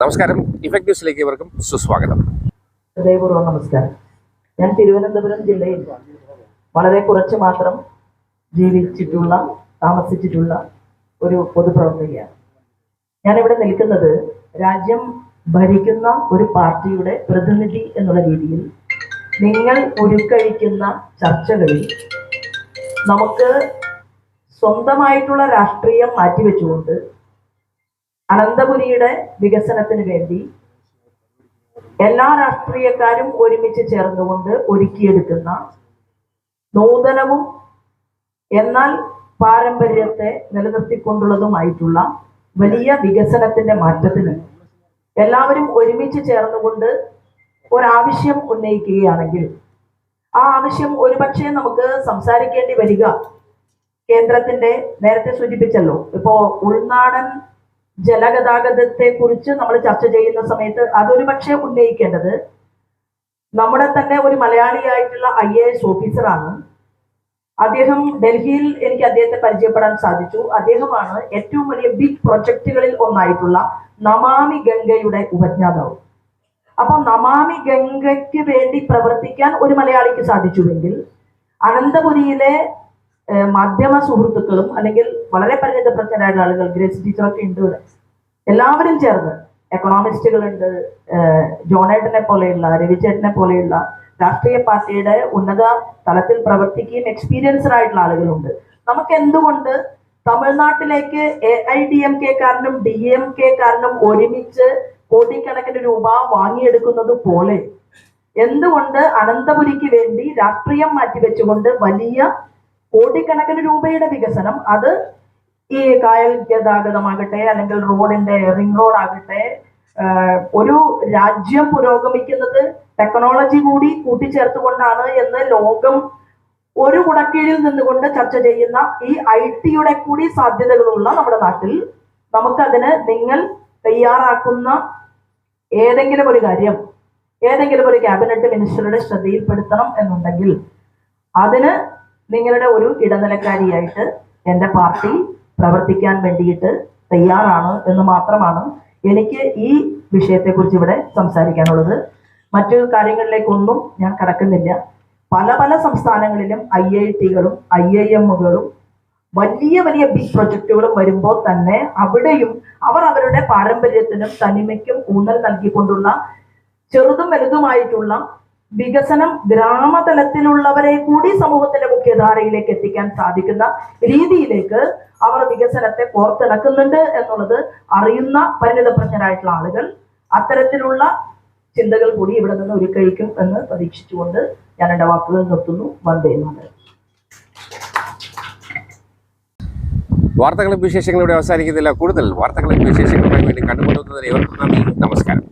നമസ്കാരം. ഇഫക്ട് ന്യൂസിലേക്ക് ഇവർക്കും സുസ്വാഗതം. ഹൃദയപൂർവ്വം നമസ്കാരം. ഞാൻ തിരുവനന്തപുരം ജില്ലയിൽ വളരെ കുറച്ച് മാത്രം താമസിച്ചിട്ടുള്ള ഒരു പൊതുപ്രവർത്തകയാണ്. ഞാനിവിടെ നിൽക്കുന്നത് രാജ്യം ഭരിക്കുന്ന ഒരു പാർട്ടിയുടെ പ്രതിനിധി എന്നുള്ള രീതിയിൽ നിങ്ങൾ ഉരുക്കഴിക്കുന്ന ചർച്ചകളിൽ നമുക്ക് സ്വന്തമായിട്ടുള്ള രാഷ്ട്രീയം മാറ്റിവെച്ചുകൊണ്ട് അനന്തപുരിയുടെ വികസനത്തിന് വേണ്ടി എല്ലാ രാഷ്ട്രീയക്കാരും ഒരുമിച്ച് ചേർന്നുകൊണ്ട് ഒരുക്കിയെടുക്കുന്ന നൂതനവും എന്നാൽ പാരമ്പര്യത്തെ നിലനിർത്തിക്കൊണ്ടുള്ളതുമായിട്ടുള്ള വലിയ വികസനത്തിന്റെ മാറ്റത്തിന് എല്ലാവരും ഒരുമിച്ച് ചേർന്നുകൊണ്ട് ഒരാവശ്യം ഉന്നയിക്കുകയാണെങ്കിൽ ആ ആവശ്യം ഒരുപക്ഷെ നമുക്ക് സംസാരിക്കേണ്ടി വരിക കേന്ദ്രത്തിന്റെ നേരത്തെ സൂചിപ്പിച്ചല്ലോ, ഇപ്പോ ഉൾനാടൻ ജലഗതാഗതത്തെ കുറിച്ച് നമ്മൾ ചർച്ച ചെയ്യുന്ന സമയത്ത് അതൊരു പക്ഷേ ഉന്നയിക്കേണ്ടത് നമ്മുടെ തന്നെ ഒരു മലയാളിയായിട്ടുള്ള IAS ഓഫീസറാണ്. അദ്ദേഹം ഡൽഹിയിൽ എനിക്ക് അദ്ദേഹത്തെ പരിചയപ്പെടാൻ സാധിച്ചു. അദ്ദേഹമാണ് ഏറ്റവും വലിയ ബിഗ് പ്രൊജക്ടുകളിൽ ഒന്നായിട്ടുള്ള നമാമി ഗംഗയുടെ ഉപജ്ഞാതാവ്. അപ്പൊ നമാമി ഗംഗയ്ക്ക് വേണ്ടി പ്രവർത്തിക്കാൻ ഒരു മലയാളിക്ക് സാധിച്ചുവെങ്കിൽ അനന്തപുരിയിലെ മാധ്യമ സുഹൃത്തുക്കളും അല്ലെങ്കിൽ വളരെ പരിണിതപ്രജ്ഞരായ ആളുകൾ, ഗ്രേസ് ടീച്ചറൊക്കെ ഉണ്ട് ഇവിടെ, എല്ലാവരും ചേർന്ന് എക്കണോമിസ്റ്റുകളുണ്ട്, ജോണേട്ടനെ പോലെയുള്ള, രവിചേട്ടനെ പോലെയുള്ള രാഷ്ട്രീയ പാർട്ടിയുടെ ഉന്നത തലത്തിൽ പ്രവർത്തിക്കുകയും എക്സ്പീരിയൻസ്ഡ് ആയിട്ടുള്ള ആളുകളുണ്ട്. നമുക്ക് എന്തുകൊണ്ട് തമിഴ്നാട്ടിലേക്ക് AIDMK കാരനും DMK കാരനും ഒരുമിച്ച് കോടിക്കണക്കിന് രൂപ വാങ്ങിയെടുക്കുന്നത് പോലെ എന്തുകൊണ്ട് അനന്തപുരിക്ക് വേണ്ടി രാഷ്ട്രീയം മാറ്റിവെച്ചുകൊണ്ട് വലിയ കോടിക്കണക്കിന് രൂപയുടെ വികസനം, അത് ഈ കായൽ ഗതാഗതമാകട്ടെ അല്ലെങ്കിൽ റോഡിന്റെ റിംഗ് റോഡ് ആകട്ടെ, ഒരു രാജ്യം പുരോഗമിക്കുന്നത് ടെക്നോളജി കൂടി കൂട്ടിച്ചേർത്തുകൊണ്ടാണ് എന്ന് ലോകം ഒരു കുടക്കീഴിൽ നിന്നുകൊണ്ട് ചർച്ച ചെയ്യുന്ന ഈ IT-യുടെ കൂടി സാധ്യതകളുള്ള നമ്മുടെ നാട്ടിൽ നമുക്കതിന് നിങ്ങൾ തയ്യാറാക്കുന്ന ഏതെങ്കിലും ഒരു കാര്യം ഏതെങ്കിലും ഒരു ക്യാബിനറ്റ് മിനിസ്റ്ററുടെ ശ്രദ്ധയിൽപ്പെടുത്തണം എന്നുണ്ടെങ്കിൽ അതിന് നിങ്ങളുടെ ഒരു ഇടനിലക്കാരിയായിട്ട് എൻ്റെ പാർട്ടി പ്രവർത്തിക്കാൻ വേണ്ടിയിട്ട് തയ്യാറാണ് എന്ന് മാത്രമാണ് എനിക്ക് ഈ വിഷയത്തെക്കുറിച്ച് ഇവിടെ സംസാരിക്കാനുള്ളത്. മറ്റു കാര്യങ്ങളിലേക്കൊന്നും ഞാൻ കടക്കുന്നില്ല. പല പല സംസ്ഥാനങ്ങളിലും IIT-കളും IIM-കളും വലിയ വലിയ ബിഗ് പ്രൊജക്റ്റുകളും വരുമ്പോൾ തന്നെ അവിടെയും അവർ അവരുടെ പാരമ്പര്യത്തിനും തനിമയ്ക്കും ഊന്നൽ നൽകിക്കൊണ്ടുള്ള ചെറുതും വലുതുമായിട്ടുള്ള വികസനം ഗ്രാമതലത്തിലുള്ളവരെ കൂടി സമൂഹത്തിന്റെ മുഖ്യധാരയിലേക്ക് എത്തിക്കാൻ സാധിക്കുന്ന രീതിയിലേക്ക് അവർ വികസനത്തെ കോർത്തിണക്കുന്നുണ്ട് എന്നുള്ളത് അറിയുന്ന പരിണിതപ്രജ്ഞരായിട്ടുള്ള ആളുകൾ അത്തരത്തിലുള്ള ചിന്തകൾ കൂടി ഇവിടെ നിന്ന് ഉരുക്കഴിക്കും എന്ന് പ്രതീക്ഷിച്ചുകൊണ്ട് ഞാൻ എൻ്റെ വാക്കുകൾ നിർത്തുന്നു. വന്ദേ മാതരം. വാർത്തകളും വിശേഷങ്ങളും ഇവിടെ അവസാനിക്കുന്നില്ല. കൂടുതൽ വാർത്തകളും വിശേഷങ്ങളുമായി വേണ്ടി കണ്ടുകൊണ്ടുവന്നതിന് ഏവർക്കും നന്ദി. നമസ്കാരം.